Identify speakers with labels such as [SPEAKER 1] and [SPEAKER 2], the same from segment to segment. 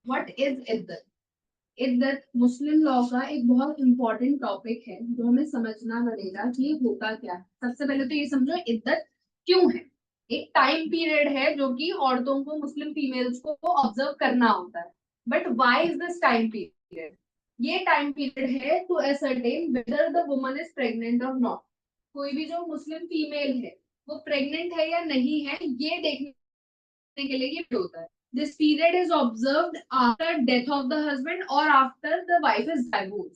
[SPEAKER 1] What is इद्दत? इद्दत Muslim law का एक बहुत इंपॉर्टेंट टॉपिक है जो हमें समझना पड़ेगा कि ये होता क्या है। सबसे पहले तो ये समझो इद्दत क्यों है। एक टाइम पीरियड है जो कि औरतों को, मुस्लिम फीमेल्स को ऑब्जर्व करना होता है। But why is this time period? ये टाइम पीरियड है to ascertain whether the woman is pregnant और नॉट। कोई भी जो मुस्लिम फीमेल है वो प्रेग्नेंट है या नहीं है, ये देखने के लिए ये होता है। This period is observed after death of the husband और after the wife is divorce.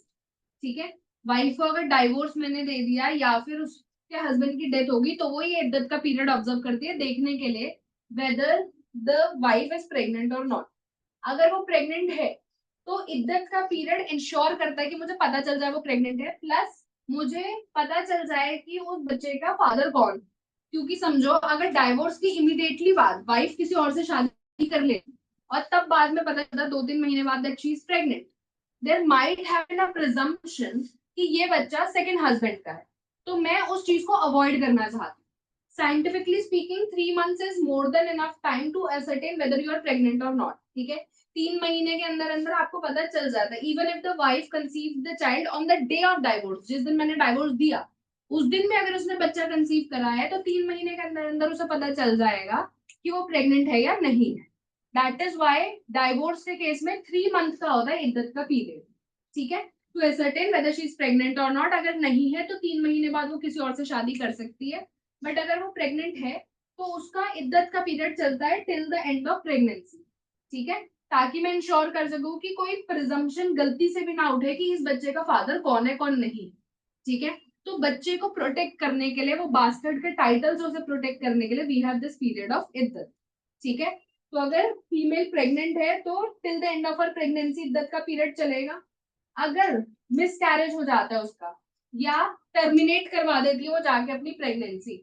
[SPEAKER 1] ठीक है, वाइफ को अगर डाइवोर्स मैंने दे दिया या फिर उसके हस्बैंड की डेथ होगी तो वो ये इद्दत का पीरियड ऑब्जर्व करती है देखने के लिए whether the wife is pregnant और नॉट। अगर वो प्रेग्नेंट है तो इद्दत का पीरियड इंश्योर करता है कि मुझे पता चल जाए वो प्रेग्नेंट है, प्लस मुझे पता चल जाए कि उस बच्चे का फादर कौन। क्योंकि समझो अगर डाइवोर्स की इमीडिएटली बाद वाइफ किसी और से शादी कर ले और तब बाद में पता चलता 2-3 महीने बाद that she is pregnant, there might have been a presumption कि ये बच्चा सेकंड हस्बैंड का है। तो मैं उस चीज को अवॉइड करना चाहती हूँ। Scientifically speaking 3 months is more than enough time to ascertain whether you are pregnant or not। ठीक है, 3 महीने के अंदर अंदर आपको पता चल जाता है। Even if the wife conceive the child on the day of divorce, जिस दिन मैंने डाइवोर्स दिया उस दिन में अगर उसने बच्चा कंसीव करा है तो 3 महीने के अंदर अंदर उसे पता चल जाएगा कि वो प्रेग्नेंट है या नहीं है। दैट इज वाई डाइवोर्स के केस में 3 मंथ का होता है इद्दत का पीरियड। ठीक है, to ascertain whether she is pregnant or not। अगर नहीं है तो 3 महीने बाद वो किसी और से शादी कर सकती है। बट अगर वो प्रेग्नेंट है तो उसका इद्दत का पीरियड चलता है till the end of pregnancy. ठीक है, ताकि मैं इंश्योर कर सकूं कि कोई प्रिजम्पशन गलती से भी ना उठे कि इस बच्चे का फादर कौन है कौन नहीं। ठीक है, तो बच्चे को प्रोटेक्ट करने के लिए, वो बास्टर्ड के टाइटल्स से प्रोटेक्ट करने के लिए we have this period of इद्दत। ठीक है, तो अगर फीमेल प्रेग्नेंट है तो till the end of her pregnancy इद्दत का पीरियड चलेगा। अगर मिस कैरेज हो जाता है उसका या टर्मिनेट करवा देती है वो जाके अपनी प्रेगनेंसी,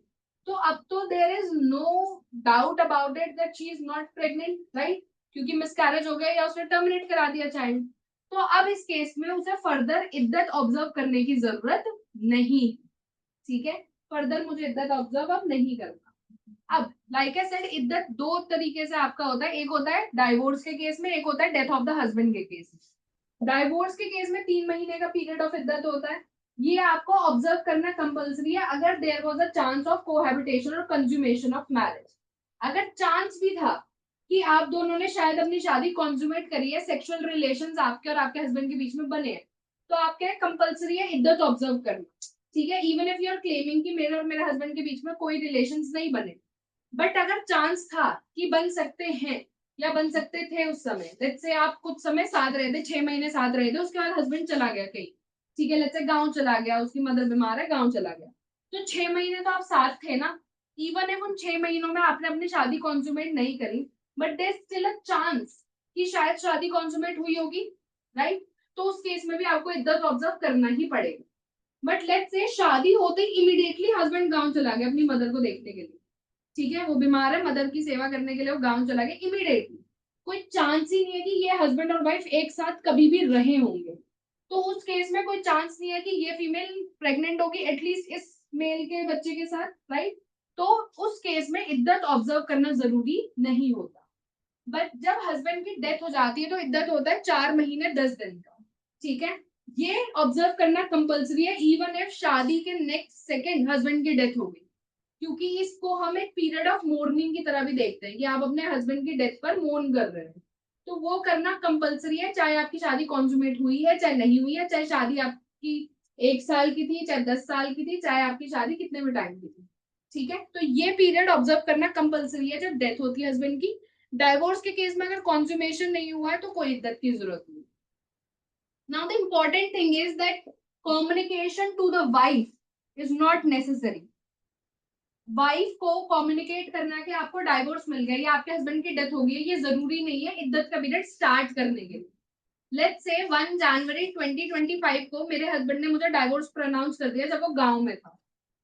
[SPEAKER 1] तो अब तो there is no doubt about it that she is not pregnant, right? क्योंकि मिसकैरेज हो गया या उसने टर्मिनेट करा दिया चाइल्ड। तो अब इस केस में उसे फर्दर इद्दत ऑब्जर्व करने की जरूरत नहीं। ठीक है, फर्दर मुझे इद्दत ऑब्जर्व अब नहीं करना। अब लाइक आई सेड, इद्दत दो तरीके से आपका होता है। एक होता है डाइवोर्स के केस में, एक होता है डेथ ऑफ द हस्बैंड के केस में। डाइवोर्स के केस में 3 महीने का पीरियड ऑफ इद्दत होता है। ये आपको ऑब्जर्व करना कंपलसरी है अगर there was a chance of cohabitation और कंज्यूमेशन ऑफ मैरिज। अगर चांस भी था कि आप दोनों ने शायद अपनी शादी कॉन्ज्यूमेट करी है, सेक्सुअल रिलेशंस आपके और आपके हस्बैंड के बीच में बने हैं, तो आपके कंपलसरी है इद्दत ऑब्जर्व करना। ठीक है, even if you are claiming कि मेरे और मेरे हस्बैंड के बीच में कोई रिलेशंस नहीं बने, बट अगर चांस था कि बन सकते हैं या बन सकते थे उस समय, लेट्स से आप कुछ समय साथ रहे थे, 6 महीने साथ रहे थे, उसके बाद हस्बैंड चला गया कहीं। ठीक है, लेट्स से गांव चला गया, उसकी मदर बीमार है, गांव चला गया, तो 6 महीने तो आप साथ थे ना। इवन इफ उन 6 महीनों में आपने अपनी शादी कॉन्सुमेट नहीं करी, but there still a chance कि शायद शादी कॉन्सुमेट हुई होगी, राइट? तो उस केस में भी आपको इद्दत ऑब्जर्व करना ही पड़ेगा। बट लेट्स से शादी होते ही इमीडिएटली हस्बैंड गांव चला गया अपनी मदर को देखने के लिए। ठीक है, वो बीमार है, मदर की सेवा करने के लिए वो गांव चला गया इमीडिएटली। कोई चांस ही नहीं है कि ये हस्बैंड और वाइफ एक साथ कभी भी रहे होंगे। तो उस केस में कोई चांस नहीं है कि ये फीमेल प्रेग्नेंट होगी एटलीस्ट इस मेल के बच्चे के साथ, राइट? तो उस केस में इद्दत ऑब्जर्व करना जरूरी नहीं होता। बट जब हस्बैंड की डेथ हो जाती है तो इद्दत होता है 4 महीने 10 दिन का। ठीक है, ये ऑब्जर्व करना कंपलसरी है इवन इफ शादी के नेक्स्ट सेकेंड हस्बैंड की डेथ हो गई। क्योंकि इसको हम एक पीरियड ऑफ मोर्निंग की तरह भी देखते हैं कि आप अपने हस्बैंड की डेथ पर मोर्न कर रहे हैं। तो वो करना कंपलसरी है, चाहे आपकी शादी कॉन्जुमेट हुई है चाहे नहीं हुई है, चाहे शादी आपकी 1 साल की थी चाहे 10 साल की थी, चाहे आपकी शादी कितने भी टाइम की थी। ठीक है, तो ये पीरियड ऑब्जर्व करना कंपलसरी है जब डेथ होती है हस्बैंड की। डाइवोर्स के केस में अगर कॉन्जुमेशन नहीं हुआ है तो कोई इद्दत की जरूरत नहीं। Now the important thing is that communication to the wife is not necessary. Wife को कम्युनिकेट करना कि आपको डाइवोर्स मिल गया या आपके हस्बैंड की डेथ हो गई है, ये जरूरी नहीं है इद्दत का पीरियड स्टार्ट करने के लिए। लेट्स से 1 जनवरी 2025 को मेरे हस्बैंड ने मुझे डाइवोर्स प्रोनाउंस कर दिया जब वो गांव में था।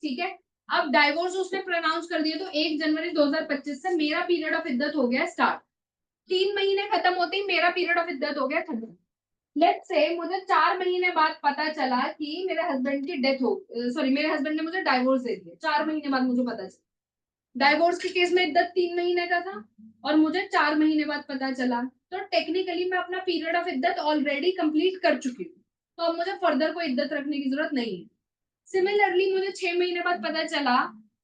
[SPEAKER 1] ठीक है, अब डाइवोर्स उसने प्रोनाउंस कर दिया तो 1 जनवरी 2025 से मेरा पीरियड ऑफ इद्दत हो गया स्टार्ट। 3 महीने खत्म होते ही मेरा पीरियड ऑफ इद्दत हो गया खत्म। लेट्स से मुझे 4 महीने बाद पता चला कि मेरे हस्बैंड की डेथ हो, सॉरी, मेरे हस्बैंड ने मुझे डाइवोर्स दे दिया, 4 महीने बाद मुझे पता चला। डाइवोर्स के केस में इद्दत 3 महीने का था और मुझे 4 महीने बाद पता चला तो टेक्निकली मैं अपना पीरियड ऑफ इद्दत ऑलरेडी कंप्लीट कर चुकी हूँ, तो अब मुझे फर्दर कोई इद्दत रखने की जरूरत नहीं है। सिमिलरली मुझे 6 महीने बाद पता चला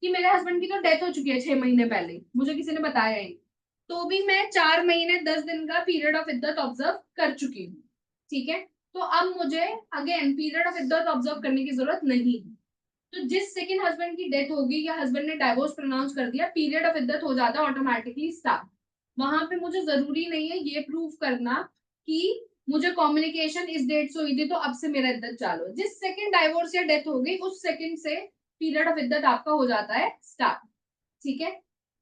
[SPEAKER 1] कि मेरे हस्बैंड की तो डेथ हो चुकी है 6 महीने पहले, मुझे किसी ने बताया ही, तो भी मैं 4 महीने 10 दिन का पीरियड ऑफ इद्दत ऑब्जर्व कर चुकी हूँ। ठीक है, तो अब मुझे अगेन पीरियड ऑफ इद्दत ऑब्जर्व करने की जरूरत नहीं है। तो जिस सेकंड हस्बैंड की डेथ होगी या हस्बैंड ने डाइवोर्स प्रोनाउंस कर दिया, पीरियड ऑफ इद्दत हो जाता है ऑटोमेटिकली स्टार्ट। वहां पे मुझे जरूरी नहीं है ये प्रूव करना कि मुझे कम्युनिकेशन इस डेट से हुई थी तो अब से मेरा इद्दत चालू है। जिस सेकंड डाइवोर्स या डेथ हो गई उस सेकंड से पीरियड ऑफ इद्दत आपका हो जाता है स्टार्ट। ठीक है,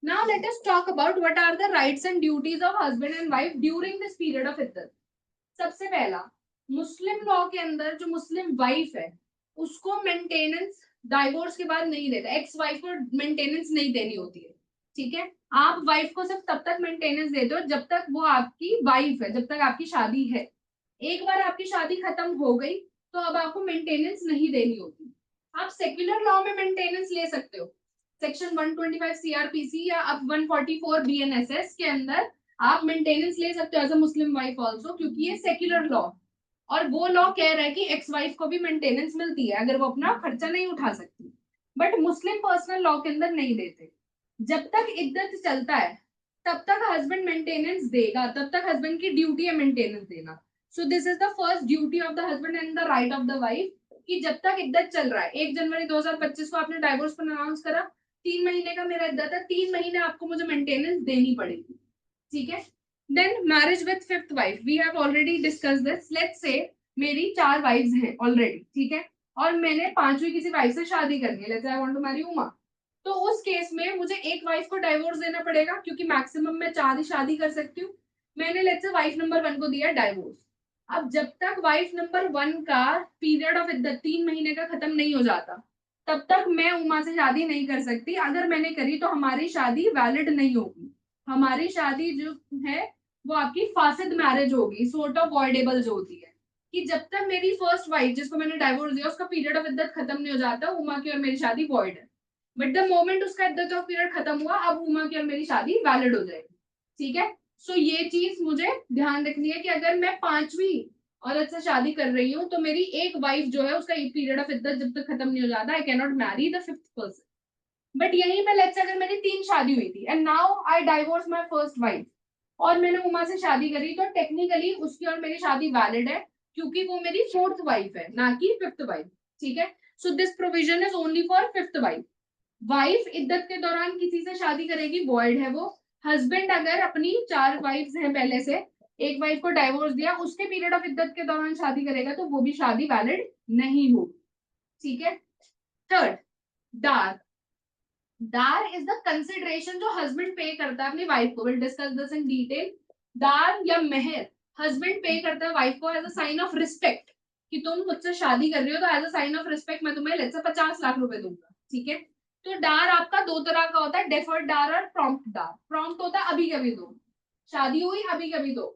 [SPEAKER 1] now let us talk about what are the rights and duties of husband and wife during this period of इद्दत। सबसे पहला, मुस्लिम लॉ के अंदर जो मुस्लिम वाइफ है उसको मेंटेनेंस डाइवोर्स के बाद नहीं देता, एक्स वाइफ को मेंटेनेंस नहीं देनी होती है। ठीक है, आप वाइफ को सिर्फ तब तक मेंटेनेंस देते हो जब तक वो आपकी वाइफ है, जब तक आपकी शादी है। एक बार आपकी शादी खत्म हो गई तो अब आपको मेंटेनेंस नहीं देनी होती। आप सेक्युलर लॉ में मेंटेनेंस ले सकते हो, सेक्शन 125 सीआरपीसी या अब 144 बीएनएसएस के अंदर आप मेंटेनेंस ले सकते हो as a Muslim wife also, क्योंकि ये सेक्युलर लॉ और वो लॉ कह रहा है कि एक्स वाइफ को भी मेंटेनेंस मिलती है अगर वो अपना खर्चा नहीं उठा सकती। बट मुस्लिम पर्सनल लॉ के अंदर नहीं देते। जब तक इद्दत चलता है तब तक हस्बैंड मेंटेनेंस देगा, तब तक हस्बैंड की ड्यूटी है मेंटेनेंस देना। So this is the first duty of the husband and the right of the wife कि जब तक इद्दत चल रहा है, 1 जनवरी 2025 को आपने डाइवोर्स पर अनाउंस करा, 3 महीने का मेरा इद्दत है, 3 महीने आपको मुझे मेंटेनेंस देनी पड़ेगी। ठीक है, then marriage with fifth wife, we have already discuss this. Let's say मेरी 4 वाइफ्स हैं ऑलरेडी, ठीक है, और मैंने 5वीं किसी वाइफ से शादी करनी है, let's say I want to marry Uma. तो उस केस में मुझे एक वाइफ को डाइवोर्स देना पड़ेगा क्योंकि मैक्सिमम मैं 4 ही शादी कर सकती हूँ। मैंने लेट्स से वाइफ नंबर 1 को दिया डाइवोर्स। अब जब तक वाइफ नंबर 1 का पीरियड ऑफ इद्दत 3 महीने का खत्म नहीं हो जाता तब तक मैं उमा से शादी नहीं कर सकती। अगर मैंने करी तो हमारी शादी वैलिड नहीं होगी, हमारी शादी जो है वो आपकी फासिद मैरिज होगी, सोर्ट ऑफ वॉइडेबल जो होती है कि जब तक मेरी फर्स्ट वाइफ जिसको मैंने डाइवोर्स दिया उसका पीरियड ऑफ इद्दत खत्म नहीं हो जाता, उमा की और मेरी शादी वॉइड है। बट द मोमेंट उसका इद्दत ऑफ पीरियड खत्म हुआ अब उमा की और मेरी शादी वैलिड हो जाएगी। ठीक है, सो ये चीज मुझे ध्यान रखनी है कि अगर मैं 5वीं औरत से शादी कर रही हूँ तो मेरी एक वाइफ जो है उसका पीरियड ऑफ इद्दत जब तक खत्म नहीं हो जाता, I can not marry the fifth person. But यहीं पे लेट्स से अगर मेरी 3 शादी हुई थी and now I divorce my first wife और मैंने उमा से शादी करी, तो टेक्निकली उसकी और मेरी शादी वैलिड है क्योंकि वो मेरी फोर्थ वाइफ है ना कि फिफ्थ वाइफ। ठीक है, so this provision is only for fifth wife. Wife इद्दत के दौरान किसी से शादी करेगी वॉइड है वो। हस्बैंड अगर अपनी 4 वाइफ्स हैं पहले से, एक वाइफ को डाइवोर्स दिया उसके पीरियड ऑफ इद्दत के दौरान शादी करेगा तो वो भी शादी वैलिड नहीं होगी। ठीक है, third, dower. Dower is the consideration जो हस्बैंड पे करता है अपनी वाइफ को, will discuss this in detail. Dower या मेहर हस्बैंड पे करता है वाइफ को as a sign of respect कि तुम मुझसे शादी कर रही हो तो as a sign of respect मैं तुम्हें लेट्स से 50 लाख रुपए दूंगा। ठीक है, तो डार आपका 2 तरह का होता है, डेफर्ड डार और प्रॉम्प्ट डार। प्रॉम्प्ट होता है अभी कभी दो, शादी हुई अभी कभी दो।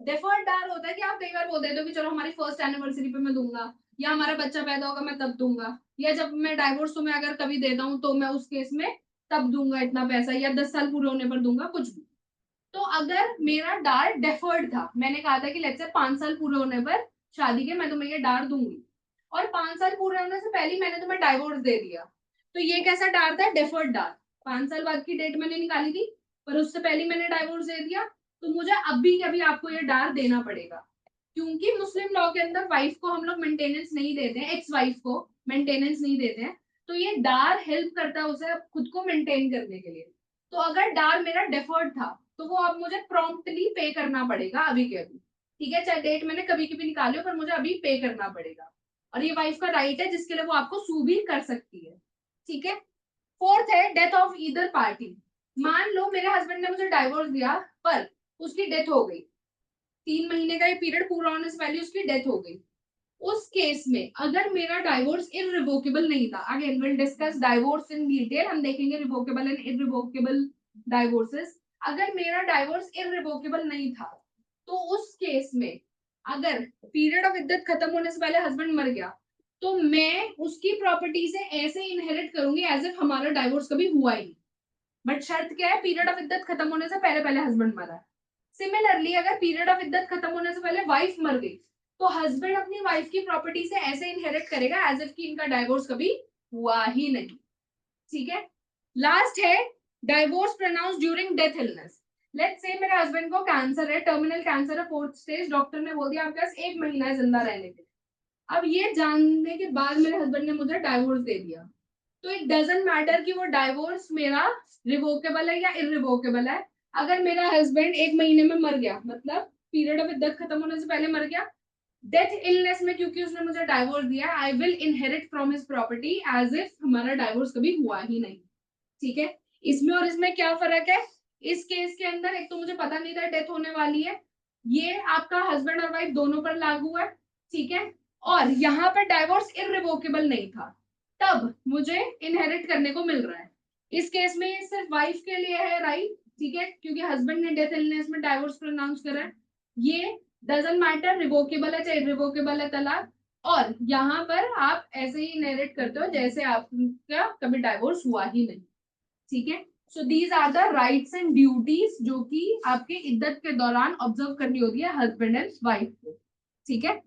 [SPEAKER 1] डेफर्ड डार होता है कि आप कई बार बोल देते हो कि चलो हमारी फर्स्ट एनिवर्सरी पे मैं दूंगा, या हमारा बच्चा पैदा होगा मैं तब दूंगा, या जब मैं डाइवोर्स तुम्हें अगर कभी देता हूँ तो मैं उस केस में तब दूंगा इतना पैसा, या 10 साल पूरे होने पर दूंगा, कुछ भी। तो अगर मेरा डार डेफर्ड था, मैंने कहा था कि लेट्स से 5 साल पूरे होने पर शादी के मैं तुम्हें ये डार दूंगी, और 5 साल पूरे होने से पहले मैंने तुम्हें डाइवोर्स दे दिया, तो ये कैसा डार था? डेफर्ड डार। 5 साल बाद की डेट मैंने निकाली थी पर उससे पहले मैंने डाइवोर्स दे दिया, तो मुझे अभी कभी आपको ये डार देना पड़ेगा। क्योंकि मुस्लिम लॉ के अंदर वाइफ को हम लोग मेंटेनेंस नहीं देते हैं, एक्स वाइफ को मेंटेनेंस नहीं देते हैं, तो ये डार हेल्प करता है उसे खुद को मेंटेन करने के लिए। तो अगर डार मेरा डेफर्ड था तो वो अब मुझे प्रॉम्प्टली पे करना पड़ेगा अभी के अभी। ठीक है, चाहे डेट मैंने कभी कभी निकाली हो पर मुझे अभी पे करना पड़ेगा, और ये वाइफ का राइट है जिसके लिए वो आपको सू भी कर सकती है। ठीक है, फोर्थ है डेथ ऑफ ईदर पार्टी। मान लो मेरे हस्बैंड ने मुझे डाइवोर्स दिया पर उसकी डेथ हो गई, 3 महीने का ये पीरियड पूरा होने से पहले उसकी डेथ हो गई। उस केस में अगर मेरा डाइवोर्स इररिवोकेबल नहीं था, again will discuss divorce in detail, हम देखेंगे रिवोकेबल एंड इररिवोकेबल डाइवोर्सेस। अगर मेरा डाइवोर्स इररिवोकेबल नहीं था तो उस केस में अगर पीरियड ऑफ इद्दत खत्म होने से पहले हस्बैंड मर गया तो मैं उसकी प्रॉपर्टी से ऐसे इनहेरिट करूंगी एज इफ हमारा डाइवोर्स कभी हुआ ही नहीं। बट शर्त क्या है? पीरियड ऑफ इद्दत खत्म होने से पहले पहले हस्बैंड मरा है। सिमिलरली अगर पीरियड ऑफ इद्दत खत्म होने से पहले वाइफ मर गई तो हस्बैंड अपनी वाइफ की प्रॉपर्टी से ऐसे इनहेरिट करेगा एज इफ कि इनका डाइवोर्स कभी हुआ ही नहीं। ठीक है। लास्ट है divorce pronounce during death illness. Let's say मेरे हस्बैंड को कैंसर है, टर्मिनल कैंसर है, 4th स्टेज, डॉक्टर ने बोल दिया आपके पास 1 महीना है जिंदा रहने के लिए। अब ये जानने के बाद मेरे हस्बैंड ने मुझे डाइवोर्स दे दिया, तो इट डजेंट मैटर कि वो डाइवोर्स मेरा रिवोकेबल है या इरिवोकेबल है। अगर मेरा हस्बैंड 1 महीने में मर गया, मतलब पीरियड ऑफ इद्दत खत्म होने से पहले मर गया, डेथ इलनेस में क्योंकि उसने मुझे डाइवोर्स दिया, I will inherit from his property as if हमारा डाइवोर्स कभी हुआ ही नहीं। ठीक है। इसमें और इसमें क्या फर्क है? इस केस के अंदर एक तो मुझे पता नहीं था डेथ होने वाली है, ये आपका हस्बैंड और वाइफ दोनों पर लागू है। ठीक है। और यहाँ पर डाइवोर्स इररिवोकेबल नहीं था, तब मुझे इनहेरिट करने को मिल रहा है। इस केस में ये सिर्फ वाइफ के लिए है, राइट? ठीक है, क्योंकि हस्बैंड ने डेथ इलनेस में डाइवोर्स प्रोनाउंस करा है। ये डजंट मैटर रिवोकेबल है चाहे इररिवोकेबल है तलाक। और यहाँ पर आप ऐसे ही इनहेरिट करते हो जैसे आपका कभी डाइवोर्स हुआ ही नहीं। ठीक है। So these are the rights and duties जो कि आपके इद्दत के दौरान ऑब्जर्व करनी होती है हस्बैंड एंड वाइफ को। ठीक है।